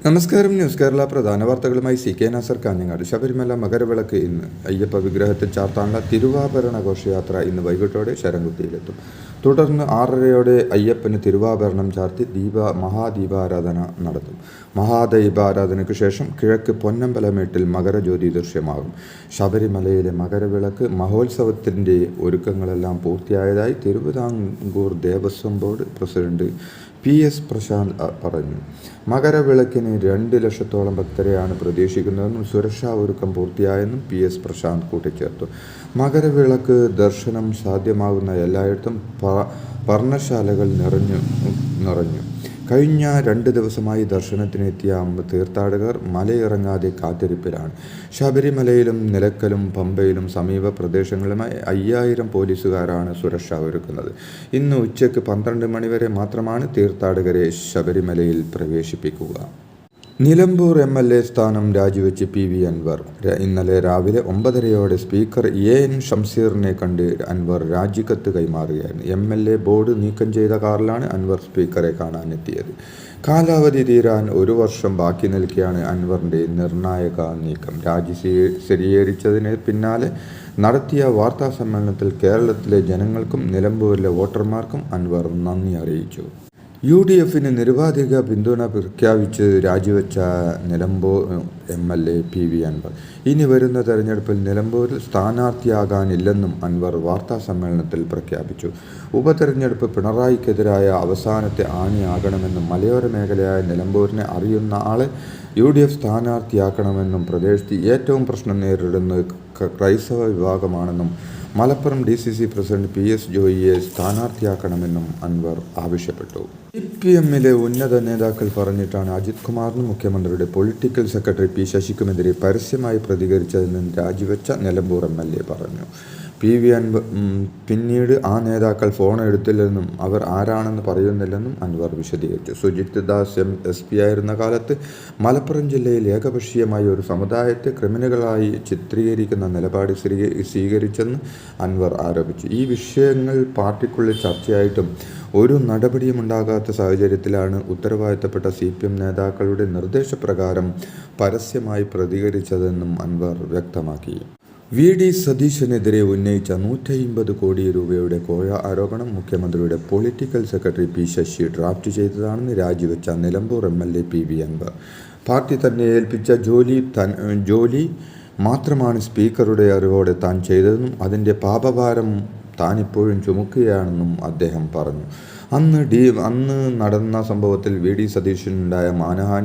നമസ്കാരം. ന്യൂസ് കേരള പ്രധാന വാർത്തകളുമായി CK നാസർ കാഞ്ഞങ്ങാട്. ശബരിമല മകരവിളക്ക് ഇന്ന്. അയ്യപ്പ വിഗ്രഹത്തിൽ ചാർത്താനുള്ള തിരുവാഭരണ ഘോഷയാത്ര ഇന്ന് വൈകിട്ടോടെ ശരംകുത്തിയിലെത്തും. തുടർന്ന് 6:30 അയ്യപ്പന് തിരുവാഭരണം ചാർത്തി മഹാദീപാരാധന നടത്തും. മഹാദീപാരാധനയ്ക്ക് ശേഷം കിഴക്ക് പൊന്നമ്പലമേട്ടിൽ മകരജ്യോതി ദൃശ്യമാകും. ശബരിമലയിലെ മകരവിളക്ക് മഹോത്സവത്തിൻ്റെ ഒരുക്കങ്ങളെല്ലാം പൂർത്തിയായതായി Travancore Devaswom board president PS Prashanth പറഞ്ഞു. മകരവിളക്കിന് 2 ലക്ഷത്തോളം ഭക്തരെയാണ് പ്രതീക്ഷിക്കുന്നതെന്നും സുരക്ഷാ ഒരുക്കം പൂർത്തിയായെന്നും PS പ്രശാന്ത് കൂട്ടിച്ചേർത്തു. മകരവിളക്ക് ദർശനം സാധ്യമാകുന്ന എല്ലായിടത്തും പർണശാലകൾ നിറഞ്ഞു. കഴിഞ്ഞ 2 ദിവസമായി ദർശനത്തിനെത്തിയ തീർത്ഥാടകർ മലയിറങ്ങാതെ കാത്തിരിപ്പിലാണ്. ശബരിമലയിലും നിലയ്ക്കലും പമ്പയിലും സമീപ പ്രദേശങ്ങളുമായി 5000 പോലീസുകാരാണ് സുരക്ഷ ഒരുക്കുന്നത്. ഇന്ന് ഉച്ചയ്ക്ക് 12 മണിവരെ മാത്രമാണ് തീർത്ഥാടകരെ ശബരിമലയിൽ പ്രവേശിപ്പിക്കുക. നിലമ്പൂർ MLA സ്ഥാനം രാജിവെച്ച് PV അൻവർ. ഇന്നലെ രാവിലെ 9:30 സ്പീക്കർ AN ഷംസീറിനെ കണ്ട് അൻവർ രാജിക്കത്ത് കൈമാറുകയായിരുന്നു. MLA ബോർഡ് നീക്കം ചെയ്ത കാറിലാണ് അൻവർ സ്പീക്കറെ കാണാനെത്തിയത്. കാലാവധി തീരാൻ 1 വർഷം ബാക്കി നിൽക്കെയാണ് അൻവറിൻ്റെ നിർണായക നീക്കം. രാജി സ്ഥിരീകരിച്ചതിന് പിന്നാലെ നടത്തിയ വാർത്താ സമ്മേളനത്തിൽ കേരളത്തിലെ ജനങ്ങൾക്കും നിലമ്പൂരിലെ വോട്ടർമാർക്കും അൻവർ നന്ദി അറിയിച്ചു. UDFന് നിരുപാധിക പിന്തുണ പ്രഖ്യാപിച്ച് രാജിവെച്ച നിലമ്പൂർ MLA PV അൻവർ ഇനി വരുന്ന തെരഞ്ഞെടുപ്പിൽ നിലമ്പൂരിൽ സ്ഥാനാർത്ഥിയാകാനില്ലെന്നും അൻവർ വാർത്താ സമ്മേളനത്തിൽ പ്രഖ്യാപിച്ചു. ഉപതെരഞ്ഞെടുപ്പ് പിണറായിക്കെതിരായ അവസാനത്തെ ആണിയാകണമെന്നും മലയോര മേഖലയായ നിലമ്പൂരിനെ അറിയുന്ന ആളെ UDF സ്ഥാനാർത്ഥിയാക്കണമെന്നും പ്രദേശത്ത് ഏറ്റവും പ്രശ്നം നേരിടുന്നത് ക്രൈസ്തവ വിഭാഗമാണെന്നും മലപ്പുറം DCC പ്രസിഡന്റ് PS ജോയിയെ സ്ഥാനാർത്ഥിയാക്കണമെന്നും അൻവർ ആവശ്യപ്പെട്ടു. CPMലെ ഉന്നത നേതാക്കൾ പറഞ്ഞിട്ടാണ് അജിത് കുമാറിനും മുഖ്യമന്ത്രിയുടെ പൊളിറ്റിക്കൽ സെക്രട്ടറി P ശശിക്കുമെതിരെ പരസ്യമായി പ്രതികരിച്ചതെന്ന് രാജിവെച്ച നിലമ്പൂർ MLA പറഞ്ഞു. PV അൻവർ പിന്നീട് ആ നേതാക്കൾ ഫോൺ എടുത്തില്ലെന്നും അവർ ആരാണെന്ന് പറയുന്നില്ലെന്നും അൻവർ വിശദീകരിച്ചു. സുജിത് ദാസ് SP ആയിരുന്ന കാലത്ത് മലപ്പുറം ജില്ലയിൽ ഏകപക്ഷീയമായി ഒരു സമുദായത്തെ ക്രിമിനലുകളായി ചിത്രീകരിക്കുന്ന നിലപാട് സ്വീകരിച്ചെന്ന് അൻവർ ആരോപിച്ചു. ഈ വിഷയങ്ങൾ പാർട്ടിക്കുള്ളിൽ ചർച്ചയായിട്ടും ഒരു നടപടിയുമുണ്ടാകാത്ത സാഹചര്യത്തിലാണ് ഉത്തരവാദിത്തപ്പെട്ട CPM നേതാക്കളുടെ നിർദ്ദേശപ്രകാരം പരസ്യമായി പ്രതികരിച്ചതെന്നും അൻവർ വ്യക്തമാക്കി. VD സതീശനെതിരെ ഉന്നയിച്ച 150 കോടി രൂപയുടെ കോഴ ആരോപണം മുഖ്യമന്ത്രിയുടെ political secretary P Sasi draft ചെയ്തതാണെന്ന് രാജിവെച്ച നിലമ്പൂർ MLA PV അൻവർ. പാർട്ടി തന്നെ ഏൽപ്പിച്ച ജോലി മാത്രമാണ് സ്പീക്കറുടെ അറിവോടെ താൻ ചെയ്തതെന്നും അതിൻ്റെ പാപഭാരം താനിപ്പോഴും ചുമക്കുകയാണെന്നും അദ്ദേഹം പറഞ്ഞു. അന്ന് നടന്ന സംഭവത്തിൽ VD സതീശനുണ്ടായ മാനഹാനി